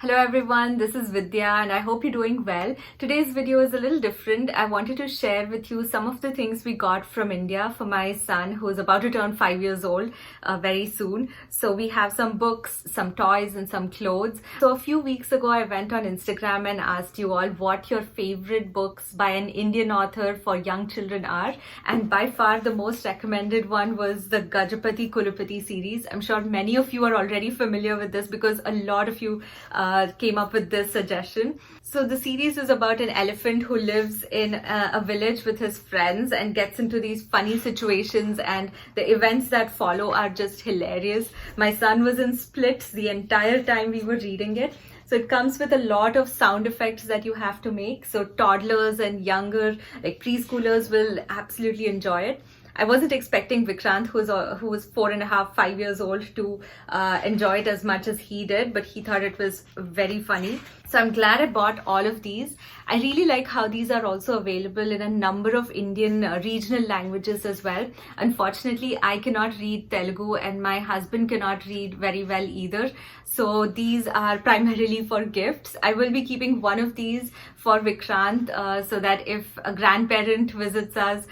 Hello everyone, this is Vidya and I hope you're doing well. Today's video is a little different. I wanted to share with you some of the things we got from India for my son who is about to turn 5 years old very soon. So we have some books, some toys and some clothes. So a few weeks ago I went on Instagram and asked you all what your favorite books by an Indian author for young children are. And by far the most recommended one was the Gajapati Kulapati series. I'm sure many of you are already familiar with this because a lot of you came up with this suggestion. So the series is about an elephant who lives in a village with his friends and gets into these funny situations, and the events that follow are just hilarious. My son was in splits the entire time we were reading it. So it comes with a lot of sound effects that you have to make. So toddlers and younger, like preschoolers, will absolutely enjoy it. I wasn't expecting Vikrant, who was 4.5, 5 years old, to enjoy it as much as he did, but he thought it was very funny. So I'm glad I bought all of these. I really like how these are also available in a number of Indian regional languages as well. Unfortunately, I cannot read Telugu and my husband cannot read very well either. So these are primarily for gifts. I will be keeping one of these for Vikrant so that if a grandparent visits us,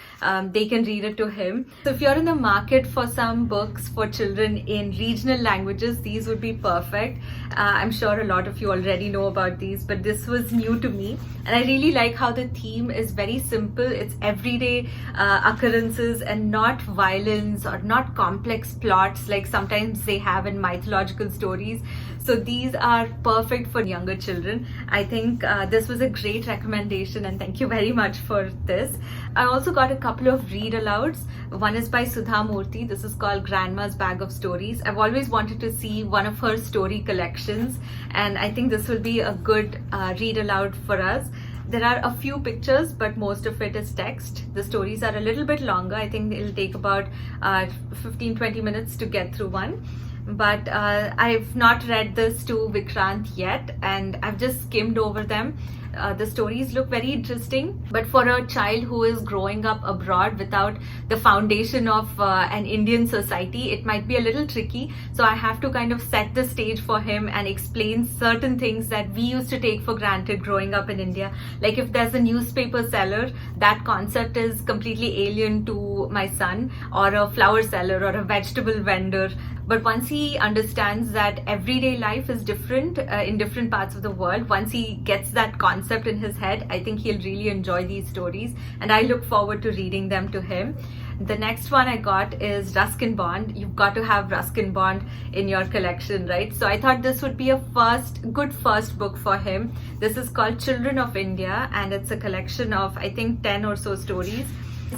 they can read it to him. So if you're in the market for some books for children in regional languages, these would be perfect. I'm sure a lot of you already know about these, but this was new to me. And I really like how the theme is very simple. It's everyday occurrences and not violence or not complex plots like sometimes they have in mythological stories. So these are perfect for younger children. I think this was a great recommendation and thank you very much for this. I also got a couple of read alouds. One is by Sudha Murthy. This is called Grandma's Bag of Stories. I've always wanted to see one of her story collections and I think this will be a good read aloud for us. There are a few pictures, but most of it is text. The stories are a little bit longer. I think it'll take about 15-20 minutes to get through one. But I've not read this to Vikrant yet and I've just skimmed over them. The stories look very interesting, but for a child who is growing up abroad without the foundation of an Indian society, it might be a little tricky. So I have to kind of set the stage for him and explain certain things that we used to take for granted growing up in India. Like if there's a newspaper seller, that concept is completely alien to my son, or a flower seller or a vegetable vendor. But once he understands that everyday life is different in different parts of the world, once he gets that concept in his head, I think he'll really enjoy these stories and I look forward to reading them to him. The next one I got is Ruskin Bond. You've got to have Ruskin Bond in your collection, right? So I thought this would be a good first book for him. This is called Children of India and it's a collection of, I think, 10 or so stories.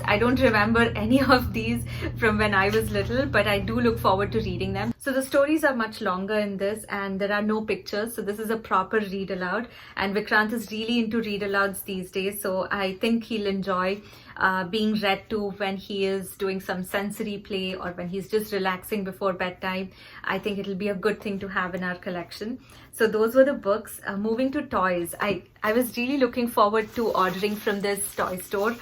I don't remember any of these from when I was little, but I do look forward to reading them. So the stories are much longer in this and there are no pictures. So this is a proper read aloud and Vikrant is really into read alouds these days. So I think he'll enjoy being read to when he is doing some sensory play or when he's just relaxing before bedtime. I think it'll be a good thing to have in our collection. So those were the books. Moving to toys, I was really looking forward to ordering from this toy store.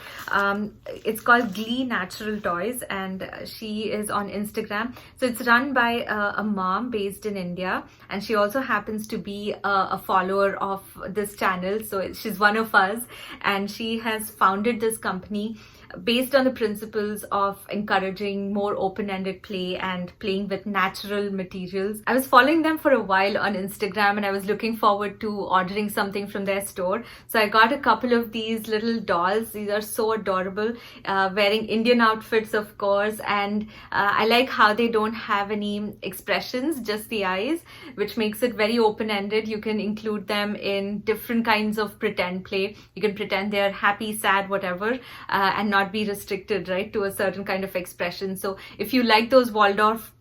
It's called Glee Natural Toys and she is on Instagram. So it's run by a mom based in India and she also happens to be a follower of this channel. So she's one of us and she has founded this company based on the principles of encouraging more open-ended play and playing with natural materials. I was following them for a while on Instagram and I was looking forward to ordering something from their store. So I got a couple of these little dolls. These are so adorable, wearing Indian outfits, of course, and I like how they don't have any expressions, just the eyes, which makes it very open-ended. You can include them in different kinds of pretend play. You can pretend they're happy, sad, whatever, and not be restricted, right, to a certain kind of expression. So if you like those Waldorf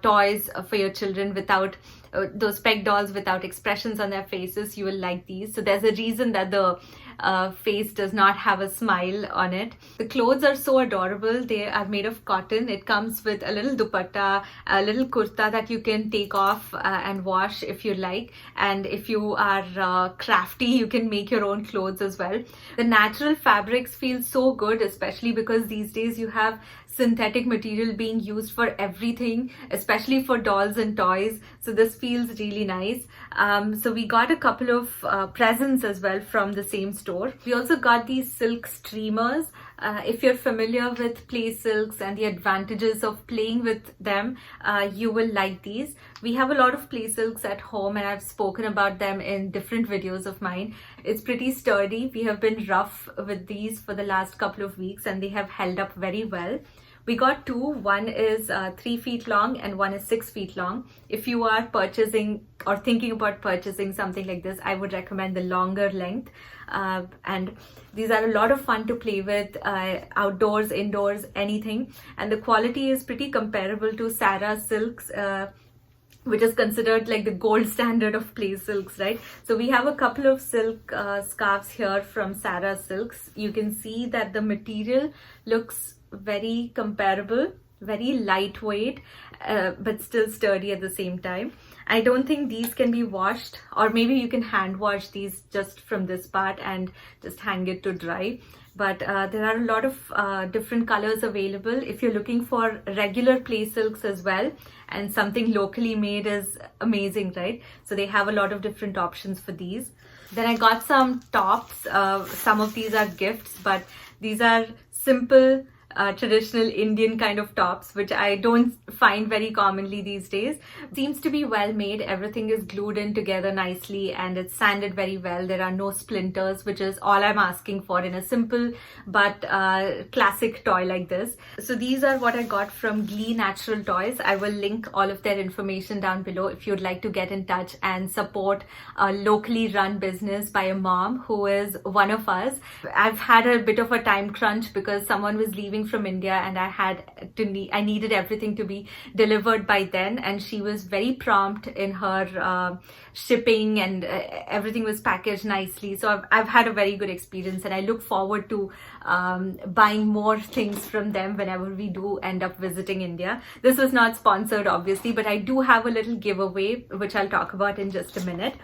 toys for your children without those peg dolls without expressions on their faces, you will like these. So there's a reason that the face does not have a smile on it. The clothes are so adorable. They are made of cotton. It comes with a little dupatta, a little kurta that you can take off and wash if you like. And if you are crafty, you can make your own clothes as well. The natural fabrics feel so good, especially because these days you have synthetic material being used for everything, especially for dolls and toys. So this feels really nice. So we got a couple of presents as well from the same store. We also got these silk streamers. If you're familiar with play silks and the advantages of playing with them, you will like these. We have a lot of play silks at home and I've spoken about them in different videos of mine. It's pretty sturdy. We have been rough with these for the last couple of weeks and they have held up very well. We got two. One is 3 feet long and one is 6 feet long. If you are purchasing or thinking about purchasing something like this, I would recommend the longer length. And these are a lot of fun to play with outdoors, indoors, anything. And the quality is pretty comparable to Sarah silks, which is considered like the gold standard of play silks, right? So we have a couple of silk scarves here from Sarah Silks. You can see that the material looks very comparable, very lightweight, but still sturdy at the same time. I don't think these can be washed, or maybe you can hand wash these just from this part and just hang it to dry. But there are a lot of different colors available. If you're looking for regular play silks as well, and something locally made is amazing, right? So they have a lot of different options for these. Then I got some tops. Some of these are gifts, but these are simple, traditional Indian kind of tops, which I don't find very commonly these days. Seems to be well made. Everything is glued in together nicely and it's sanded very well. There are no splinters, which is all I'm asking for in a simple but classic toy like this. So these are what I got from Glee Natural Toys. I will link all of their information down below if you'd like to get in touch and support a locally run business by a mom who is one of us. I've had a bit of a time crunch because someone was leaving from India and I needed everything to be delivered by then, and she was very prompt in her shipping and everything was packaged nicely. So I've had a very good experience and I look forward to buying more things from them whenever we do end up visiting India. This was not sponsored obviously, but I do have a little giveaway which I'll talk about in just a minute.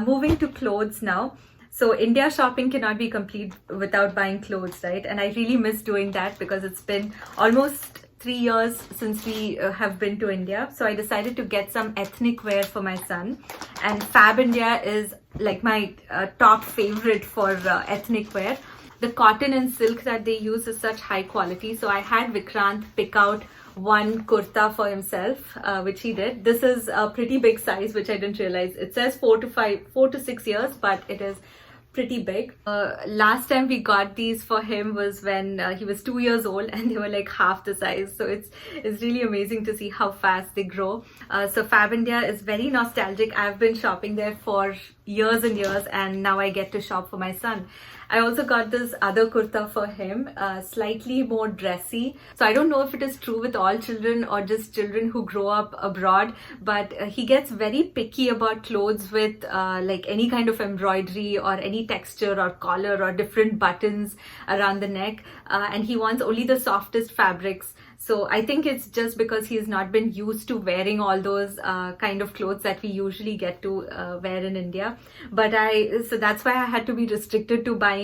Moving to clothes now. So India shopping cannot be complete without buying clothes, right? And I really miss doing that because it's been almost 3 years since we have been to India. So I decided to get some ethnic wear for my son. And Fab India is like my top favorite for ethnic wear. The cotton and silk that they use is such high quality. So I had Vikrant pick out one kurta for himself, which he did. This is a pretty big size, which I didn't realize. It says 4 to 6 years, but it is pretty big. Last time we got these for him was when he was 2 years old and they were like half the size. So it's really amazing to see how fast they grow. So Fab India is very nostalgic. I've been shopping there for years and years and now I get to shop for my son. I also got this other kurta for him, slightly more dressy. So I don't know if it is true with all children or just children who grow up abroad, but he gets very picky about clothes with like any kind of embroidery or any texture or collar or different buttons around the neck. And he wants only the softest fabrics. So I think it's just because he's not been used to wearing all those kind of clothes that we usually get to wear in India. But so that's why I had to be restricted to buying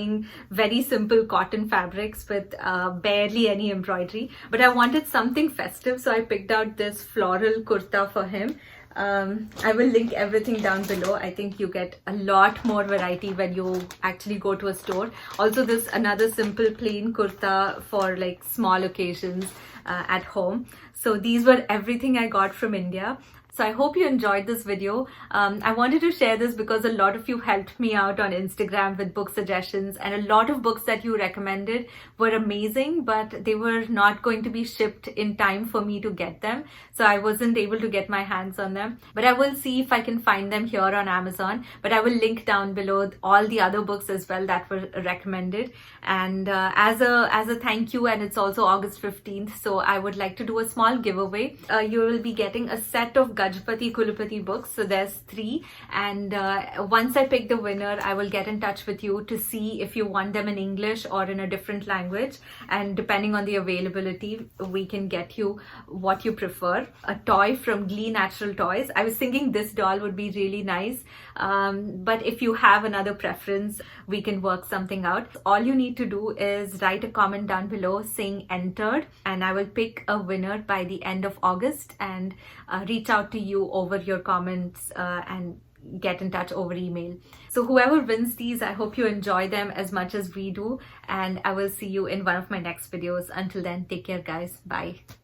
very simple cotton fabrics with barely any embroidery. But I wanted something festive, so I picked out this floral kurta for him. I will link everything down below. I think you get a lot more variety when you actually go to a store. Also, this another simple plain kurta for like small occasions at home. So these were everything I got from India. So I hope you enjoyed this video. I wanted to share this because a lot of you helped me out on Instagram with book suggestions, and a lot of books that you recommended were amazing, but they were not going to be shipped in time for me to get them. So I wasn't able to get my hands on them, but I will see if I can find them here on Amazon. But I will link down below all the other books as well that were recommended. And as a thank you, and it's also August 15th, so I would like to do a small giveaway. You will be getting a set of Gajapati Kulupati books. So there's 3, and once I pick the winner, I will get in touch with you to see if you want them in English or in a different language, and depending on the availability, we can get you what you prefer. A toy from Glee Natural Toys. I was thinking this doll would be really nice, but if you have another preference, we can work something out. All you need to do is write a comment down below saying entered, and I will pick a winner by the end of August and reach out to you over your comments and get in touch over email. So whoever wins these, I hope you enjoy them as much as we do, and I will see you in one of my next videos. Until then, take care guys. Bye.